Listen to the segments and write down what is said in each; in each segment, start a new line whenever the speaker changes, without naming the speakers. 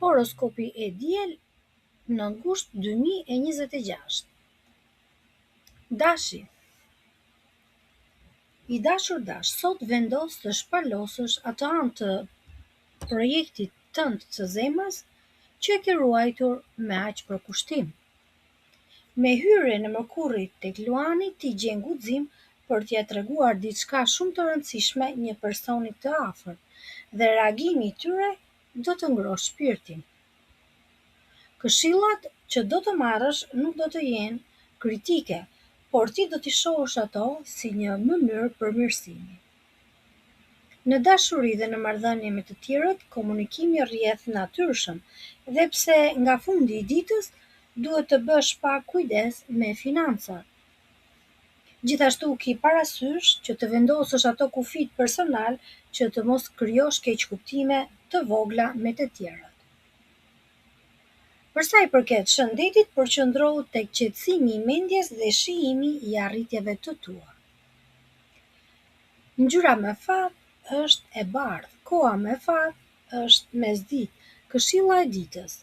Horoskopi e diel në gusht 2026. Dashi. I dashur dash, sot vendos të shpalosësh atë anë të projektit tënd të zemrës që e ke ruajtur me aq përkushtim. Me hyrjen e Mërkurit tek Luani ti gjen guxim për t'ia treguar diçka shumë të rëndësishme një personit të afërt, dhe reagimi i tyre do të ngrohë shpirtin. Këshillat që do të marrësh nuk do të jenë kritike, por ti do t'i shohësh ato si një mënyrë përmirësimi. Në dashuri dhe në marrëdhënie me të tjerët, komunikimi rrjedh natyrshëm, dhe pse nga fundi i ditës duhet të bësh pak kujdes me financat. Gjithashtu ki parasysh që të vendosësh ato kufit personal që të mos krijosh keqkuptime të vogla me të tjerët. Për sa i përket shëndetit, përqendrohu tek qetësimi i mendjes dhe shijimi i arritjeve të tua. Ngjyra me fat është e bardhë, koha me fat është mesditë, këshilla e ditës.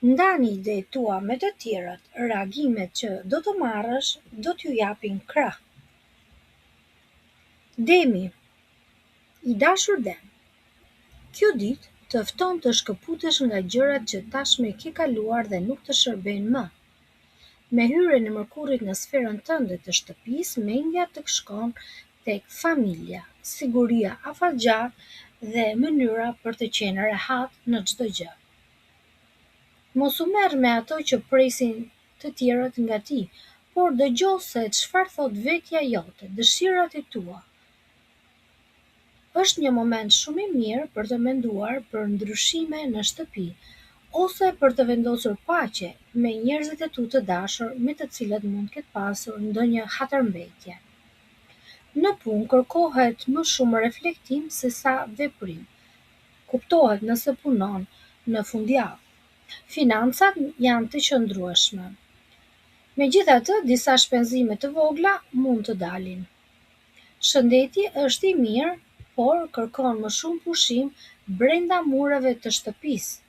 Ndani idetë tua me të tjerët, reagimet që do të marrësh do t'ju japin krah. Demi. I dashur Dem. Kjo ditë të fton të shkëputesh nga gjërat që tashmë ke kaluar dhe nuk të shërbejnë më. Me hyrjen e Mërkurit në sferën tënde të shtëpisë, mendja të shkon tek familja, siguria afatgjatë dhe mënyra për të qenë rehat në çdo gjë. Mos u merr me ato që presin të tjerët nga ti, por dëgjo se çfarë thot vetja jote, dëshirat e tua. Është një moment shumë i mirë për të menduar për ndryshime në shtëpi, ose për të vendosur paqe me njerëzit e tu të dashur me të cilët mund ketë pasur ndonjë hatërmbetje. Në punë kërkohet më shumë reflektim se sa veprim. Kuptohet nëse punon në fundjavë. Financat janë të qëndrueshme. Megjithatë, disa shpenzime të vogla mund të dalin. Shëndeti është i mirë, por kërkon më shumë pushim brenda mureve të shtëpisë.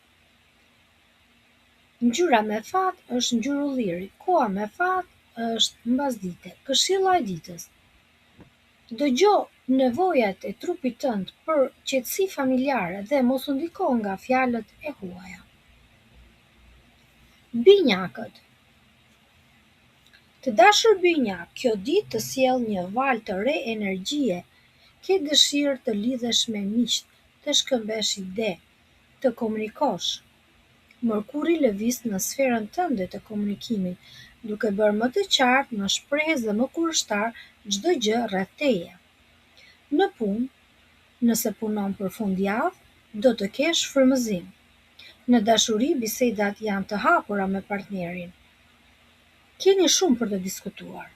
Ngjyra me fat është ngjyrë ulliri, koha me fat është mbasdite, këshilla e ditës. Dëgjo nevojat e trupit tënd për qetësi familjare dhe mos u ndiko nga fjalët e huaja. Binjakët. Të dashur binjak, kjo ditë të sjell një valë të re energjie. Ke dëshirë të lidhesh me miqt, të shkëmbesh ide, të komunikosh. Mërkuri lëviz në sferën tënde të komunikimit, duke bërë më të qartë, më shprehës dhe më kurështar çdo gjë rreth teje. Në punë, nëse punon për fundjavë, do të kesh frymëzim. Në dashuri, bisedat janë të hapura me partnerin. Keni shumë për të diskutuar.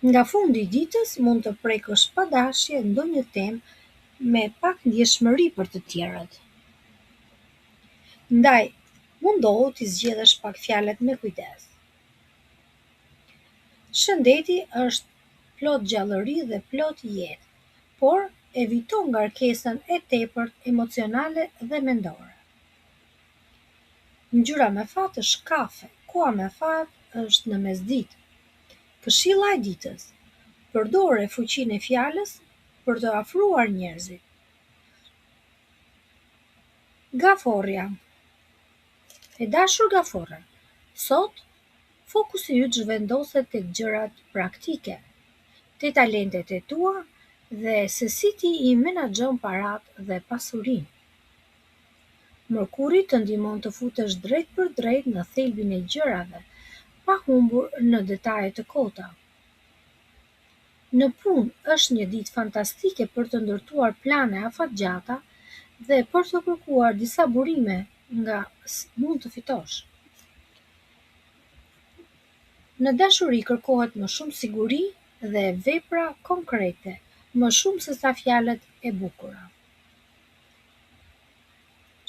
Nga fundi i ditës mund të prekësh padashje ndonjë temë me pak ndjeshmëri për të tjerët. Ndaj, mundohu t'i zgjedhësh pak fjalët me kujdes. Shëndeti është plot gjallëri dhe plot jetë, por evito ngarkesën e tepërt emocionale dhe mendore. Ngjyra me fat është kafe, koha me fat është në mesditë. Këshilla e ditës. Përdore fuqinë e fjalës për të afruar njerëzit. Gaforja. E dashur gaforra, sot fokusi yt zhvendoset tek gjërat praktike, te talentet e tua dhe se si ti i menaxhon paratë dhe pasurinë. Mërkuri të ndihmon të futesh drejt për drejt në thelbin e gjërave, pa humbur në detaje të kota. Në punë është një ditë fantastike për të ndërtuar plane afatgjata dhe për të kërkuar disa burime nga mund të fitosh. Në dashuri kërkohet më shumë siguri dhe vepra konkrete, më shumë se sa fjalët e bukura.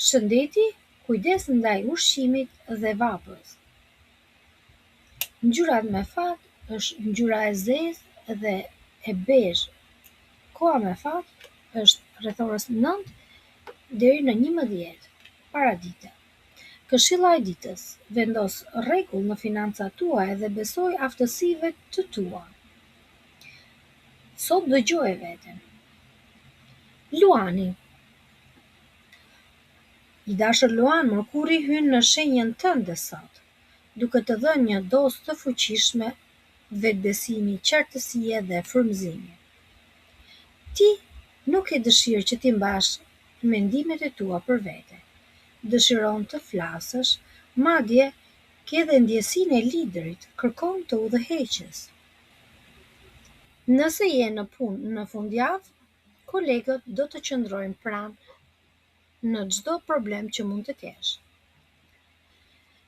Shëndeti, kujdes ndaj ushqimit dhe vapës. Ngjyrat me fat është ngjyra e zezë dhe e bezh. Koha me fat është rreth orës 9 deri në 11. paradite. Këshilla e ditës: vendos rregull në financat tuaja dhe besoj aftësive të tua. Sot dëgjoje veten. Luani. I dashur Luan, Mërkuri hyn në shenjën tënde sot, duke të dhënë një dozë të fuqishme vetbesimi, qartësie dhe frymëzimi. Ti nuk e dëshirë që ti mbash mendimet e tua për vete. Dëshiron të flasësh, madje ke edhe ndjesinë e liderit, kërkon të udhëheqës. Nëse je në punë në fundjavë, kolegët do të qëndrojnë pranë në çdo problem që mund të kesh.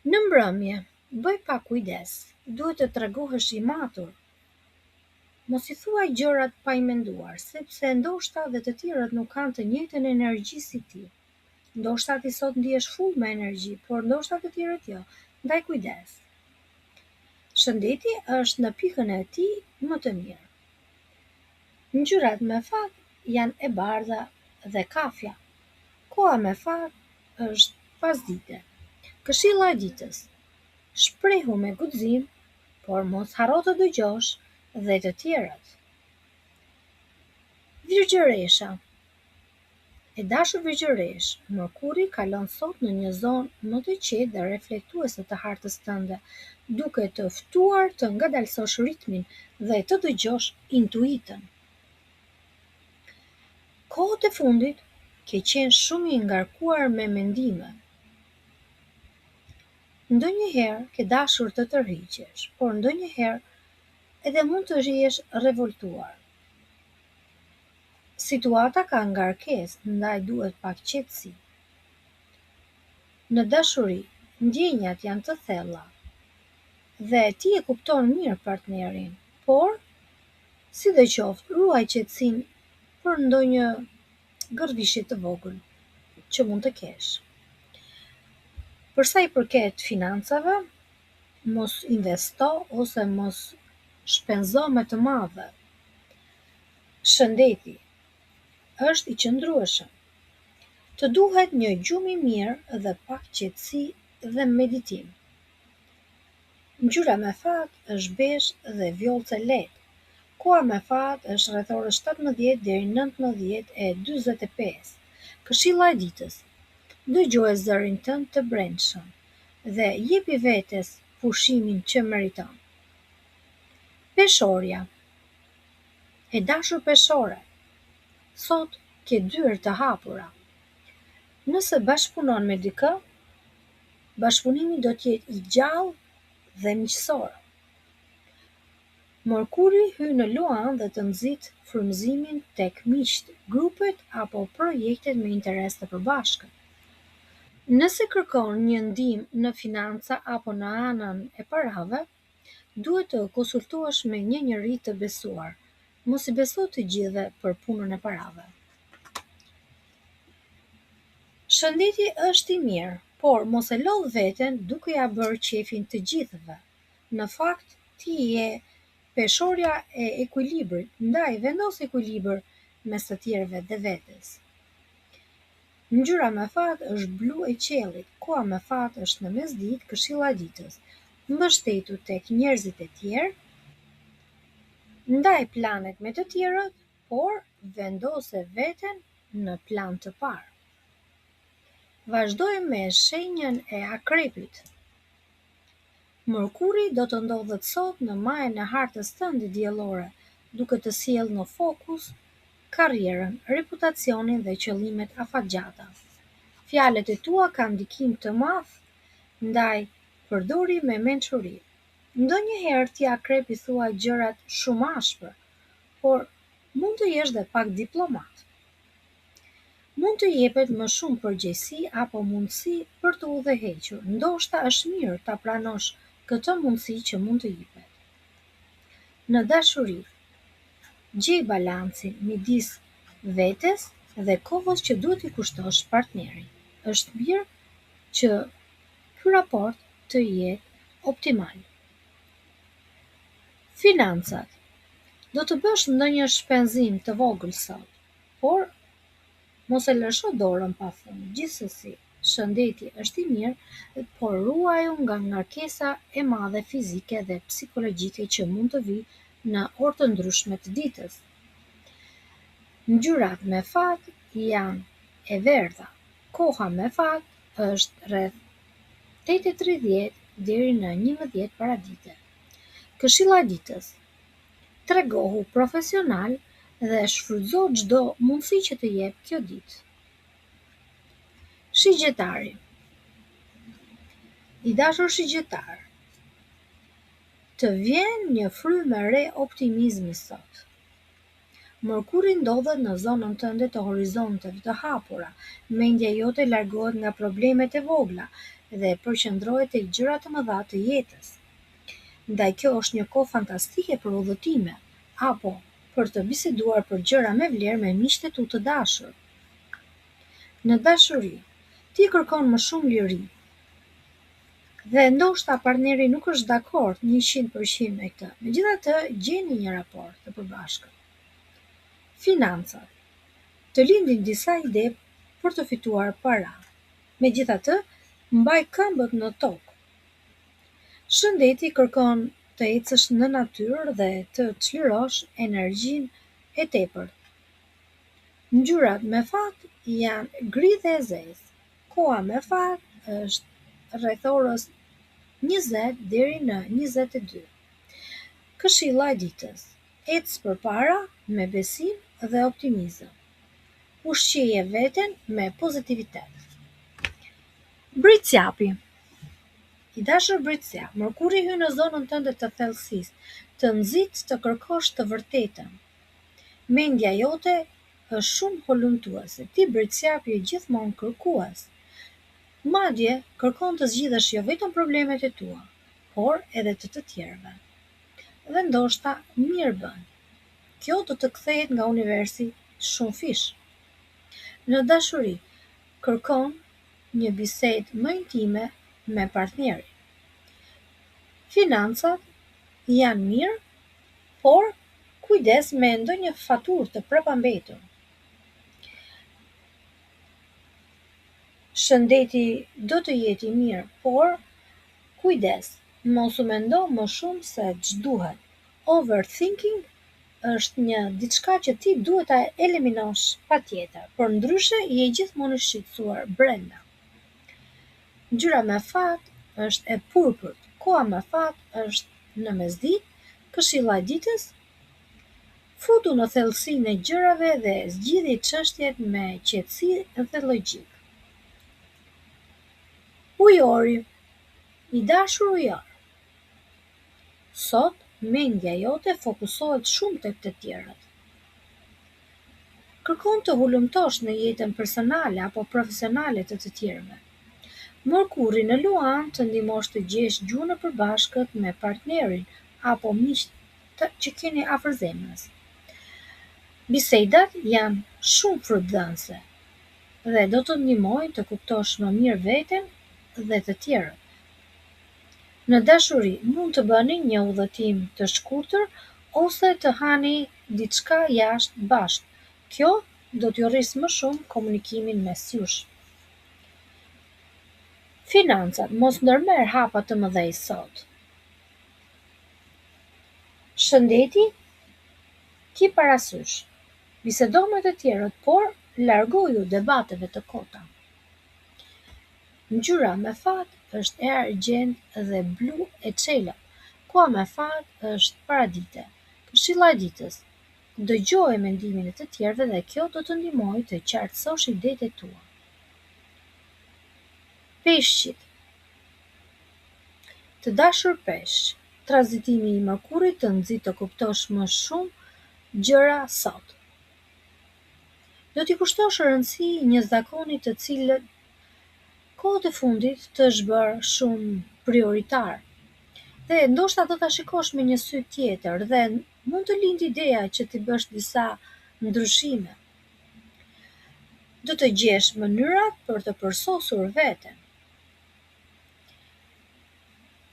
Në mbrëmje, bëj pak kujdes, duhet të tregohesh i matur. Mos i thuaj gjërat pa i menduar, sepse ndoshta dhe të tjerët nuk kanë të njëjtën energji si ti. Ndoshta ti sot ndihesh full me energji, por ndoshta të tjerët jo. Ndaj kujdes. Shëndeti është në pikën e tij më të mirë. Ngjyrat me fat janë e bardha dhe kafja. Koha me fat është pasdite. Këshilla e ditës: shprehu me guxim, por mos harro të dëgjosh dhe të tjerët. Virgjëresha. E dashur Virgjëresh, Mërkuri kalon sot në një zonë më të qetë dhe reflektuese të hartës tënde, duke të ftuar të ngadalësosh ritmin dhe të dëgjosh intuitën. Kohët e fundit ke qenë shumë i ngarkuar me mendime. Ndonjëherë ke dashur të tërhiqesh, por ndonjëherë edhe mund të jesh revoltuar. Situata ka ngarkesë, ndaj duhet pak qetësi. Në dashuri, ndjenjat janë të thella dhe ti e kupton mirë partnerin, por sidoqoftë ruaj qetësinë për ndonjë gërdishje të vogël që mund të kesh. Për sa i përket financave, mos investo ose mos shpenzo me të madhe. Shëndeti është i qëndrueshëm. Të duhet një gjumë i mirë dhe pak qetësi dhe meditim. Ngjyra me fat është bezh dhe vjollce lehtë. Koha me fat është rreth orës 17 deri 19:45. Këshilla e ditës: dëgjoje zërin tënd të brendshëm dhe jepi vetes pushimin që meriton. Peshorja. E dashur Peshore, sot ke dyert të hapura. Nëse bashkëpunon me dikë, bashkëpunimi do të jetë i gjallë dhe miqësor. Mërkuri hyn në Luan dhe të nxit frymëzimin tek miqt, grupet apo projektet me interes të përbashkët. Nëse kërkon një ndihmë në financa apo në anën e parave, duhet të konsultohesh me një njeri të besuar. Mos i beso të gjithëve për punën e parave. Shëndeti është i mirë, por mos e lodh veten duke ja bërë qefin të gjithëve. Në fakt, ti je peshorja e ekuilibrit, ndaj vendos ekuilibër mes të tjerëve dhe vetes. Ngjyra me fat është blu e qiellit, koha me fat është në mesditë, këshilla e ditës: mbështetu tek njerëzit e tjerë, ndaj planet me të tjerët, por vendose veten në plan të parë. Vazhdojmë me shenjën e akrepit. Mërkuri do të ndodhet sot në majën e hartës tënde diellore, duke të sjellë në fokus karrierën, reputacionin dhe qëllimet afatgjata. Fjalët e tua kanë ndikim të madh, ndaj përdori me mençuri. Ndonjëherë ti akrepi thua gjërat shumë ashpër, por mund të jesh dhe pak diplomat. Mund të jepet më shumë përgjegjësi apo mundësi për të udhëhequr. Ndoshta është mirë ta pranosh këtë mundësi që mund të jepet. Në dashuri, gjej balancin midis vetes dhe kohës që duhet i kushtosh partnerit. Është mirë që ky raport të jetë optimal. Financat. Do të bësh ndonjë shpenzim të vogël sot, por mos e lësho dorën pafund. Gjithsesi, shëndeti është i mirë, por ruaju nga ngarkesa e madhe fizike dhe psikologjike që mund të vijë në orë të ndryshme të ditës. Ngjyrat me fat janë e verdha. Koha me fat është rreth 8:30 deri në 11 paradite. Këshilla e ditës: tregohu profesional dhe shfrytëzo çdo mundësi që të jep kjo ditë. Shigjetari. I dashur shigjetar, të vjen një frymë e re optimizmi sot. Mërkuri ndodhet në zonën tënde të horizonteve të hapura, mendja jote largohet nga problemet e vogla dhe përqendrohet tek gjërat e mëdha të jetës. Ndaj kjo është një kohë fantastike për udhëtime, apo për të biseduar për gjëra me vlerë me miqtë e tu të dashur. Në dashuri, ti kërkon më shumë liri, dhe ndoshta partneri nuk është dakord 100% me këtë. Megjithatë, gjeni një raport të përbashkët. Financat. Të lindin disa ide për të fituar para. Megjithatë, mbaj këmbët në tokë. Shëndeti kërkon të ecësh në natyrë dhe të çlirosh energjinë e tepërt. Ngjyrat me fat janë gri dhe e zezë. Koha me fat është rreth orës 20 deri në 22. Këshilla e ditës: ec përpara me besim dhe optimizëm. Ushqeje veten me pozitivitet. Britsjapi. I dashur Britsjap, Mërkuri hyn në zonën tënde të thellësisë, të nxit të kërkosh të vërtetën. Mendja jote është shumë holumtuese. Ti Britsjap je gjithmonë kërkues. Madje kërkon të zgjidhësh jo vetëm problemet e tua, por edhe të tjerëve. Dhe ndoshta mirë bën. Kjo do të kthehet nga universi shumë fish. Në dashuri, kërkon një bisedë më intime me partnerin. Financat janë mirë, por kujdes me ndonjë faturë të prapambetur. Shëndeti do të jetë i mirë, por kujdes, mos u mendo më shumë se ç'duhet. Overthinking është një diçka që ti duhet ta eliminosh patjetër, por ndryshe je gjithmonë i shqetësuar brenda. Ngjyra me fat është e purpurt. Koha me fat është në mesditë. Këshilla e ditës: futu në thellësinë e gjërave dhe zgjidhni çështjet me qetësi dhe logjik. Ujori. I dashur ujor, sot mendja jote fokusohet shumë tek të tjerët. Kërkon të hulumtosh në jetën personale apo profesionale të të tjerëve. Mërkuri në luan të ndihmosh të gjesh gjuhën e përbashkët me partnerin apo miqtë që keni afër zemrës. Bisedat janë shumë frutdhënëse dhe do të ndihmojnë të kuptosh më mirë veten dhe të tjerët. Në dashuri, mund të bëni një udhëtim të shkurtër ose të hani diçka jashtë bashkë. Kjo do t'ju rrisë më shumë komunikimin mes jush. Financat, mos ndërmerr hapa të mëdhej sot. Shëndeti, ki parasysh. Bisedo me të tjerët, por largoju debateve të kota. Ngjyra me fat është e argjend dhe blu e çelët. Koha me fat është paradite. Këshilla e ditës: dëgjoje mendimin e të tjerëve dhe kjo do të ndihmojë të qartësosh idetë e tua. Peshqit. Të dashur peshq, tranzitimi i Mërkurit të nxit të kuptosh më shumë gjëra sot. Do t'i kushtosh rëndësi një zakoni të cilët kohët e fundit të është bërë shumë prioritar. Dhe ndoshta do ta shikosh me një sy tjetër dhe mund të lindë ideja që ti bësh disa ndryshime. Do të gjesh mënyrat për të përsosur veten.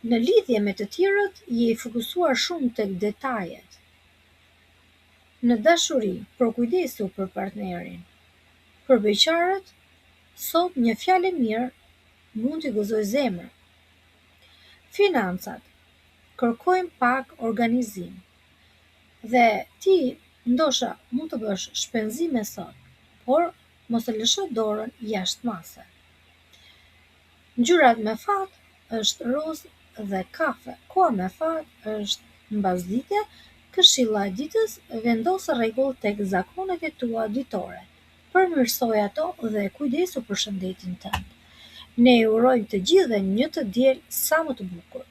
Në lidhje me të tjerët je i fokusuar shumë tek detajet. Në dashuri, përkujdesu për partnerin. Për beqarët, Sot një fjalë e mirë mund t'i gëzojë zemrën. Financat kërkojnë pak organizim dhe ti ndoshta mund të bësh shpenzime sot, por mos e lësho dorën jashtë mase. Ngjyrat me fat është rozë dhe kafe. Koha me fat është mbasdite. Këshilla e ditës: vendos rregull tek zakonet e tua ditore. Përmirësoj ato dhe kujdesu për shëndetin tënd. Ne ju urojmë të gjithëve një të diel sa më të bukur.